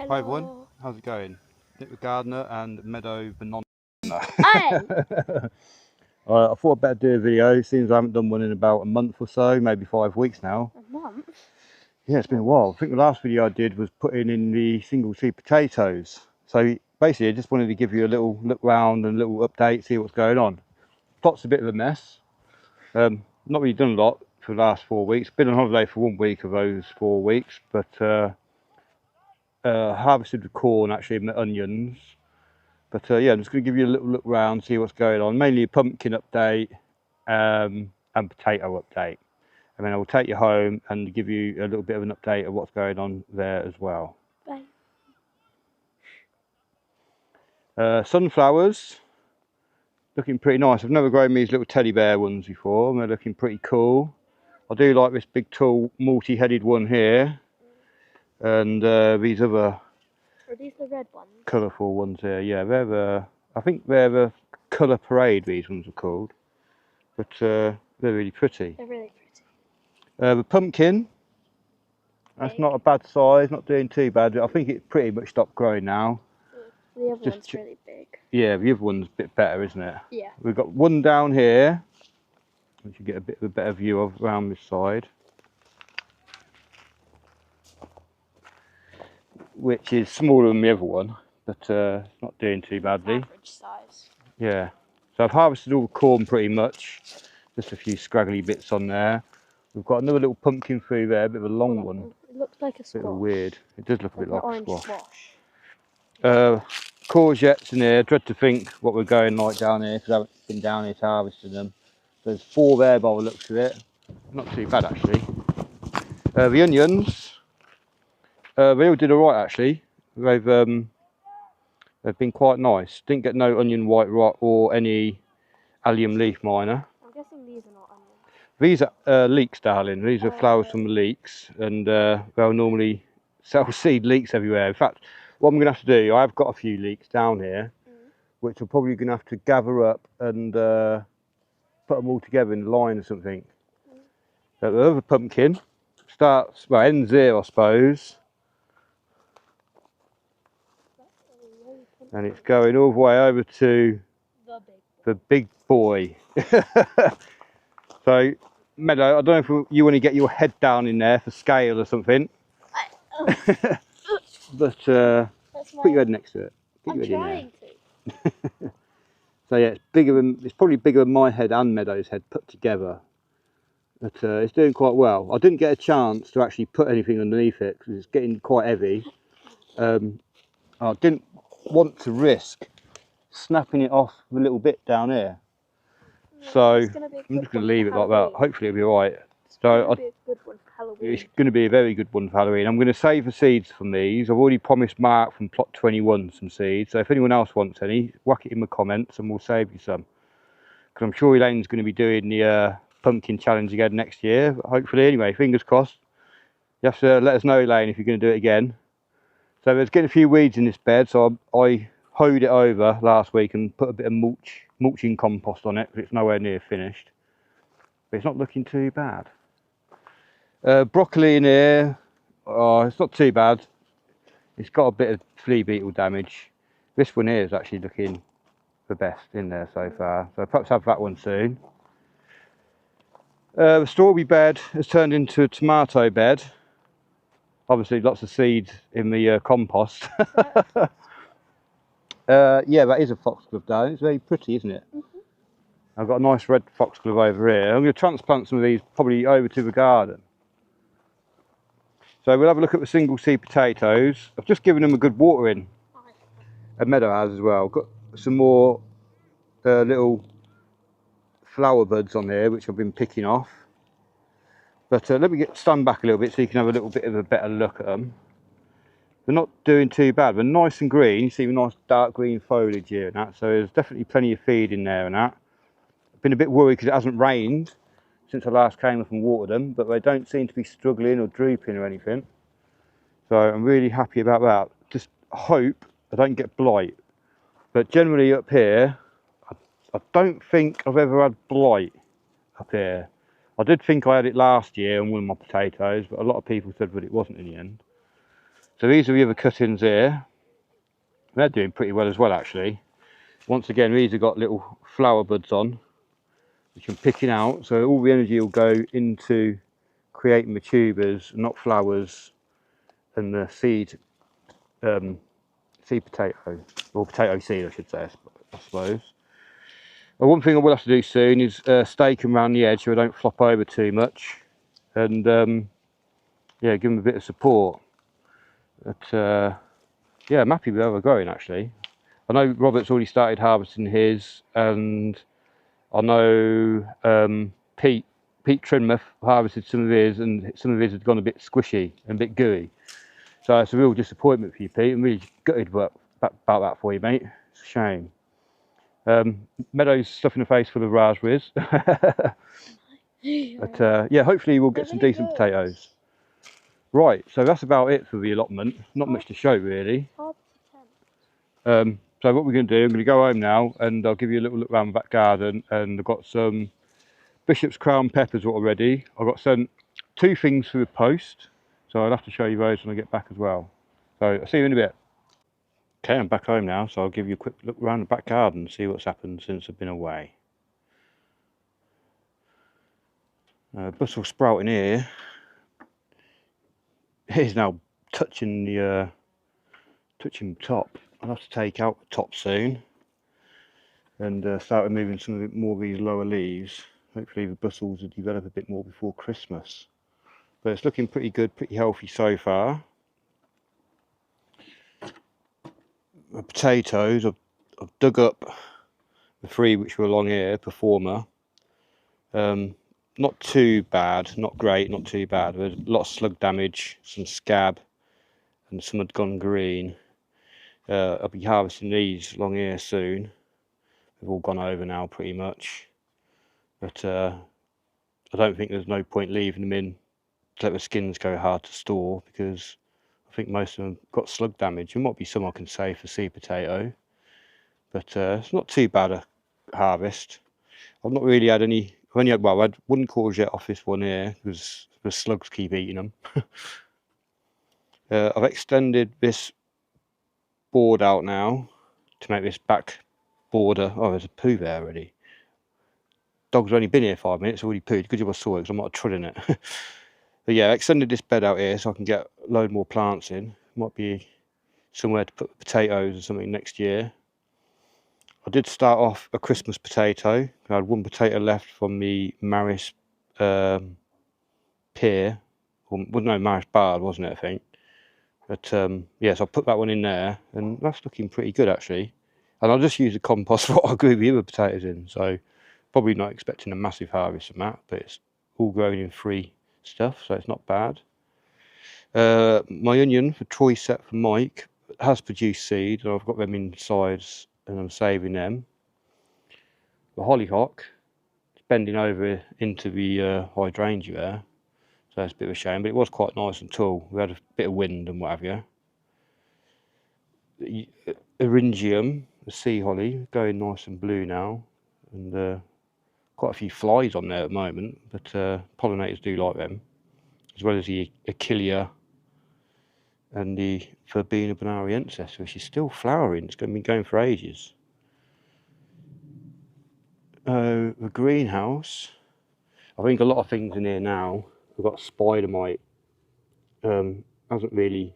Hi everyone, how's it going? Nick the gardener and Meadow the non. Hey! I thought I'd better do a video. Seems I haven't done one in about a month or so, maybe 5 weeks now. A month? Yeah, it's been a while. I think the last video I did was putting in the single seed potatoes. So basically I just wanted to give you a little look round and a little update, see what's going on. Plot's a bit of a mess. Not really done a lot for the last 4 weeks. Been on holiday for 1 week of those 4 weeks, but harvested the corn actually and the onions. But yeah, I'm just going to give you a little look round, see what's going on. Mainly a pumpkin update and potato update. And then I will take you home and give you a little bit of an update of what's going on there as well. Bye. Sunflowers, looking pretty nice. I've never grown these little teddy bear ones before, and they're looking pretty cool. I do like this big tall multi-headed one here. And these other... Are these the red ones? Colourful ones here, yeah. They're the... I think they're the Colour Parade, these ones are called. But they're really pretty. They're really pretty. The pumpkin, that's not a bad size, not doing too bad. I think it's pretty much stopped growing now. The other one's really big. Yeah, the other one's a bit better, isn't it? Yeah. We've got one down here, which you get a bit of a better view of around this side, which is smaller than the other one, but not doing too badly. Average size. Yeah. So I've harvested all the corn pretty much. Just a few scraggly bits on there. We've got another little pumpkin through there, a bit of a long one. It looks like a squash. Bit of weird. It does look a bit like a squash. Squash. Courgettes in here. Dread to think what we're going like down here because I haven't been down here to harvesting them. There's 4 there by the looks of it. Not too bad actually. The onions, they all did alright actually. They've been quite nice. Didn't get no onion white rot or any allium leaf miner. I'm guessing these are not onions. These are leeks, darling. These are flowers from the leeks, and they'll normally sell seed leeks everywhere. In fact, what I'm going to have to do, I've got a few leeks down here, which I'm probably going to have to gather up and put them all together in a line or something. The other pumpkin starts, well, ends here, I suppose, and it's going all the way over to the big boy. So, Meadow, I don't know if you want to get your head down in there for scale or something. But put your head next to it. Get your head trying to. So yeah, it's probably bigger than my head and Meadow's head put together. But it's doing quite well. I didn't get a chance to actually put anything underneath it because it's getting quite heavy. I didn't want to risk snapping it off a little bit down here. So I'm just going to leave it like that. Hopefully it'll be alright. So it's going to be a very good one for Halloween. I'm going to save the seeds from these. I've already promised Mark from plot 21 some seeds. So if anyone else wants any, whack it in the comments and we'll save you some. Because I'm sure Elaine's going to be doing the pumpkin challenge again next year. Hopefully, anyway, fingers crossed. You have to let us know, Elaine, if you're going to do it again. So there's getting a few weeds in this bed. So I hoed it over last week and put a bit of mulching compost on it because it's nowhere near finished. But it's not looking too bad. Broccoli in here, it's not too bad. It's got a bit of flea beetle damage. This one here is actually looking the best in there so far, so perhaps have that one soon. The strawberry bed has turned into a tomato bed. Obviously lots of seeds in the compost. Yeah, that is a foxglove down. It's very pretty, isn't it? I've got a nice red foxglove over here. I'm going to transplant some of these probably over to the garden. So we'll have a look at the single seed potatoes. I've just given them a good watering. And Meadow has as well. Got some more little flower buds on here which I've been picking off. But let me stand back a little bit so you can have a little bit of a better look at them. They're not doing too bad. They're nice and green. You see the nice dark green foliage here and that. So there's definitely plenty of feed in there and that. I've been a bit worried because it hasn't rained since I last came up and watered them, but they don't seem to be struggling or drooping or anything. So I'm really happy about that. Just hope I don't get blight. But generally up here, I don't think I've ever had blight up here. I did think I had it last year on one of my potatoes, but a lot of people said that it wasn't in the end. So these are the other cuttings here. They're doing pretty well as well, actually. Once again, these have got little flower buds on, which I'm picking out. So all the energy will go into creating the tubers, not flowers, and the seed potato, or potato seed, I should say, I suppose. Well, one thing I will have to do soon is stake them around the edge so I don't flop over too much, and yeah, give them a bit of support. But yeah, I'm happy with how they're growing, actually. I know Robert's already started harvesting his, and I know Pete Trinmouth harvested some of his, and some of his had gone a bit squishy and a bit gooey. So it's a real disappointment for you, Pete. I'm really gutted about that for you, mate. It's a shame. Meadow's stuffing the face full of raspberries. But yeah, hopefully we'll get some decent potatoes. Right, so that's about it for the allotment. Not much to show, really. So what we're going to do, I'm going to go home now and I'll give you a little look around the back garden, and I've got some Bishop's Crown peppers already. I've got sent 2 things through the post, so I'll have to show you those when I get back as well. So I'll see you in a bit. Okay, I'm back home now, so I'll give you a quick look around the back garden and see what's happened since I've been away. Bustle sprouting here is now touching the top. I'll have to take out the top soon and start removing some of more of these lower leaves. Hopefully the bustles will develop a bit more before Christmas. But it's looking pretty good, pretty healthy so far. The potatoes, I've dug up the 3 which were along here, Performer. Not too bad, not great, not too bad. There's a lot of slug damage, some scab, and some had gone green. I'll be harvesting these along here soon. They've all gone over now pretty much. But I don't think there's no point leaving them in to let the skins go hard to store, because I think most of them got slug damage. There might be some I can save for seed potato, but it's not too bad a harvest. I've not really had any. I've only had, well, I had 1 courgette off this one here because the slugs keep eating them. I've extended this board out now to make this back border. Oh, there's a poo there already. Dog's only been here 5 minutes, already pooed. Good job I saw it because I might have trod in it. But yeah, I extended this bed out here so I can get a load more plants in. Might be somewhere to put potatoes or something next year. I did start off a Christmas potato. I had 1 potato left from the Maris pier, or well, no, Maris Bard, wasn't it, I think. But yeah, so I put that one in there, and that's looking pretty good actually. And I'll just use the compost for what I grew the other potatoes in, so probably not expecting a massive harvest from that, but it's all grown in free stuff, so it's not bad. My onion for Troy set for Mike has produced seed, and I've got them inside and I'm saving them. The hollyhock is bending over into the hydrangea there, so that's a bit of a shame, but it was quite nice and tall. We had a bit of wind and what have you. The eryngium, the sea holly, going nice and blue now, and quite a few flies on there at the moment, but pollinators do like them, as well as the achillea and the Verbena bonariensis, which is still flowering. It's going to be going for ages. The greenhouse, I think a lot of things in here now. We've got spider mite. Hasn't really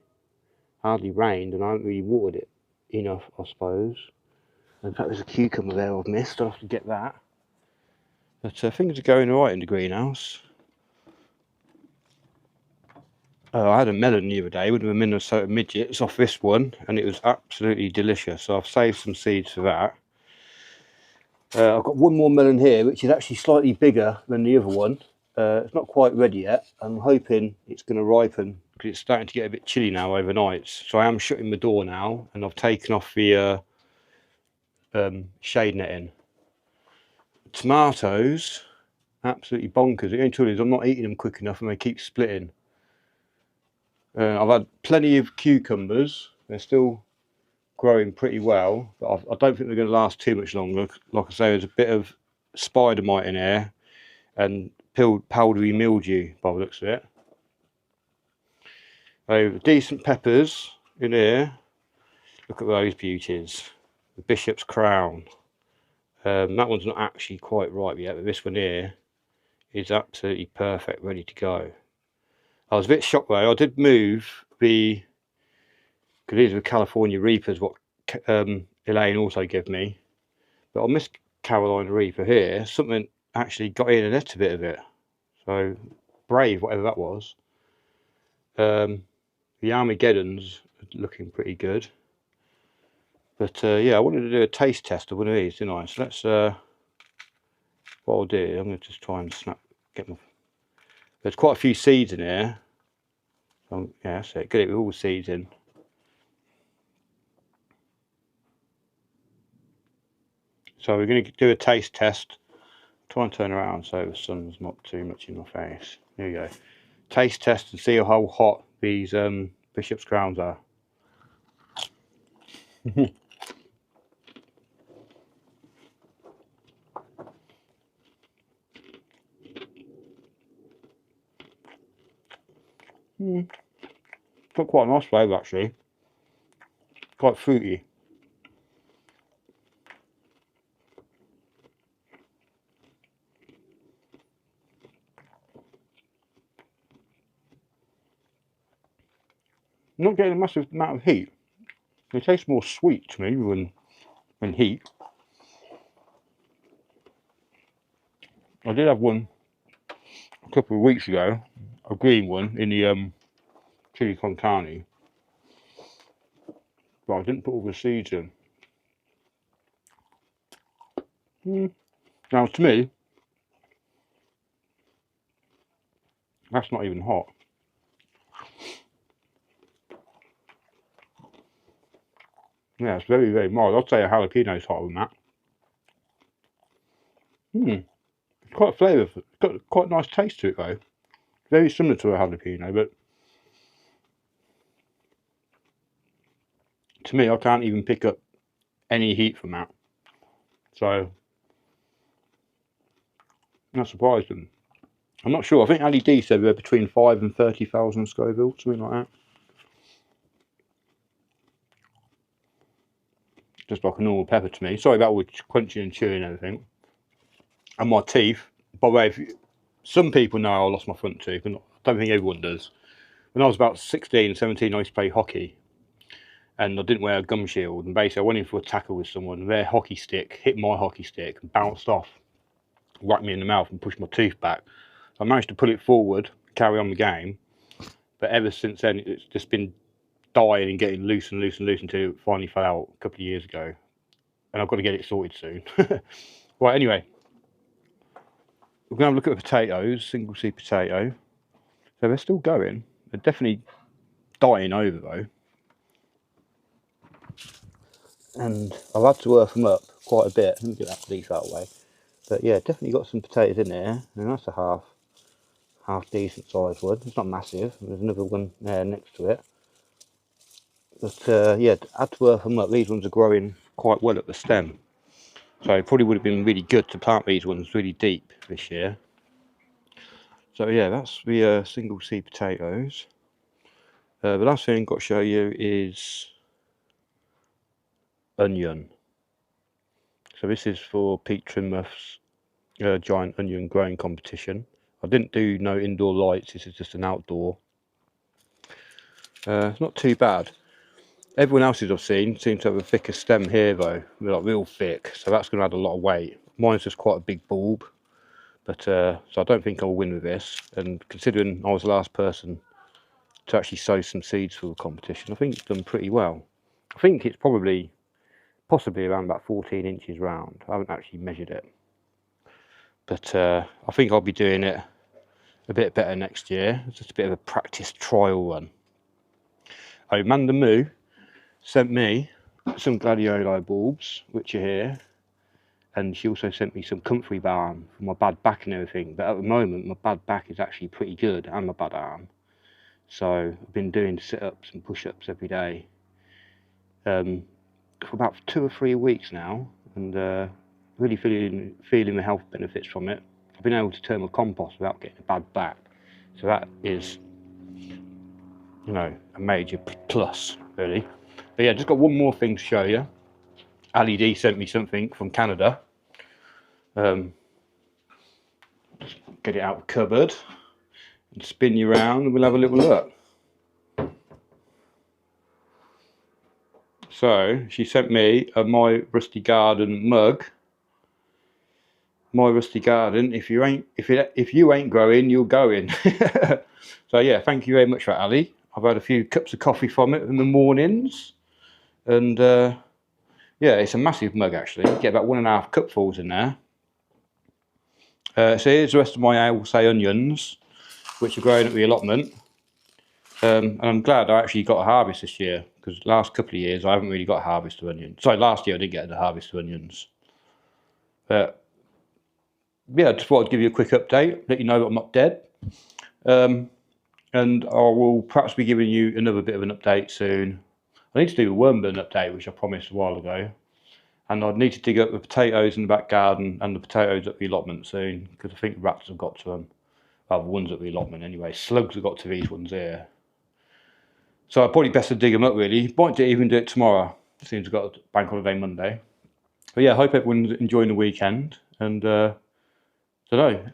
hardly rained, and I haven't really watered it enough, I suppose. In fact, there's a cucumber there I've missed. I'll have to get that. But things are going alright in the greenhouse. I had a melon the other day with the Minnesota midgets off this one, and it was absolutely delicious. So I've saved some seeds for that. I've got 1 more melon here, which is actually slightly bigger than the other one. It's not quite ready yet. I'm hoping it's going to ripen because it's starting to get a bit chilly now overnight. So I am shutting the door now, and I've taken off the shade netting. Tomatoes, absolutely bonkers. The only trouble is I'm not eating them quick enough and they keep splitting. I've had plenty of cucumbers. They're still growing pretty well, but I don't think they're going to last too much longer. Like I say, there's a bit of spider mite in here and powdery mildew by the looks of it. So decent peppers in here. Look at those beauties. The Bishop's Crown. That one's not actually quite ripe yet, but this one here is absolutely perfect, ready to go. I was a bit shocked though. I did move because these were California Reapers, what Elaine also gave me. But on this Carolina Reaper here, something actually got in and ate a bit of it. So brave, whatever that was. The Armageddon's looking pretty good. But yeah, I wanted to do a taste test of one of these, didn't I? So let's, what I'll do, I'm going to just try and get my, there's quite a few seeds in here. Yeah, that's it, get it with all the seeds in. So we're going to do a taste test. Try and turn around so the sun's not too much in my face. There you go. Taste test and see how hot these Bishop's Crowns are. Got quite a nice flavour actually. Quite fruity. I'm not getting a massive amount of heat. It tastes more sweet to me than heat. I did have one a couple of weeks ago, a green one in the chili con carne, but I didn't put all the seeds in. Now to me, that's not even hot. Yeah, it's very, very mild. I'd say a jalapeno's hotter than that. It's quite flavourful. It's got quite a nice taste to it though. Very similar to a jalapeno, but to me, I can't even pick up any heat from that. So I'm not surprised. And I'm not sure. I think Ali D said they're between 5 and 30,000 Scoville, something like that. Just like a normal pepper to me. Sorry about all the crunching and chewing and everything. And my teeth. By the way, some people know I lost my front tooth, but I don't think everyone does. When I was about 16, 17, I used to play hockey. And I didn't wear a gum shield. And basically, I went in for a tackle with someone. And their hockey stick hit my hockey stick and bounced off, whacked me in the mouth, and pushed my tooth back. I managed to pull it forward, carry on the game. But ever since then, it's just been dying and getting loose and loose and loose until it finally fell out a couple of years ago. And I've got to get it sorted soon. Right, anyway, we're going to have a look at the potatoes, single seed potato. So they're still going. They're definitely dying over though. And I've had to earth them up quite a bit. Let me get that leaf out of the way. But yeah, definitely got some potatoes in there. And that's a half decent sized one. It's not massive. There's another one there next to it. But yeah, I had to earth them up. These ones are growing quite well at the stem. So it probably would have been really good to plant these ones really deep this year. So yeah, that's the single seed potatoes. The last thing I've got to show you is onion. So this is for Pete Trimmuth's giant onion growing competition. I didn't do no indoor lights, this is just an outdoor. It's not too bad. Everyone else's I've seen seem to have a thicker stem here though. They're like real thick, so that's going to add a lot of weight. Mine's just quite a big bulb, but so I don't think I'll win with this. And considering I was the last person to actually sow some seeds for the competition, I think it's done pretty well. I think it's possibly around about 14 inches round. I haven't actually measured it, but I think I'll be doing it a bit better next year. It's just a bit of a practice trial run. Amanda Moo sent me some gladioli bulbs, which are here, and she also sent me some comfrey balm for my bad back and everything. But at the moment, my bad back is actually pretty good, and my bad arm. So I've been doing sit-ups and push-ups every day for about 2 or 3 weeks now, and really feeling the health benefits from it. I've been able to turn my compost without getting a bad back, so that is you know, a major plus, really. But yeah, just got one more thing to show you. Ali D sent me something from Canada. Get it out of the cupboard and spin you around and we'll have a little look. So she sent me a My Rusty Garden mug. My Rusty Garden. If you ain't growing, you're going. So yeah, thank you very much for that, Ali. I've had a few cups of coffee from it in the mornings, and yeah, it's a massive mug actually. You get about 1.5 cupfuls in there. So here's the rest of my, I will say, onions, which are growing at the allotment. And I'm glad I actually got a harvest this year, because the last couple of years I haven't really got a harvest of onions. Sorry, last year I did get a harvest of onions. But yeah, I just thought I'd give you a quick update, let you know that I'm not dead. And I will perhaps be giving you another bit of an update soon. I need to do a worm burn update, which I promised a while ago. And I'd need to dig up the potatoes in the back garden and the potatoes at the allotment soon, because I think rats have got to them. Well, the ones at the allotment anyway. Slugs have got to these ones here. So I'd probably best to dig them up really. Might even do it tomorrow, since we've got a bank holiday Monday. But yeah, I hope everyone's enjoying the weekend. And I don't know.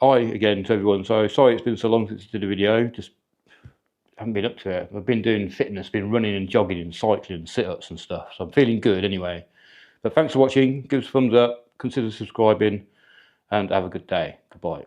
Hi again to everyone. So sorry it's been so long since I did a video. Just haven't been up to it. I've been doing fitness, been running and jogging and cycling and sit-ups and stuff. So I'm feeling good anyway. But thanks for watching. Give us a thumbs up. Consider subscribing. And have a good day. Goodbye.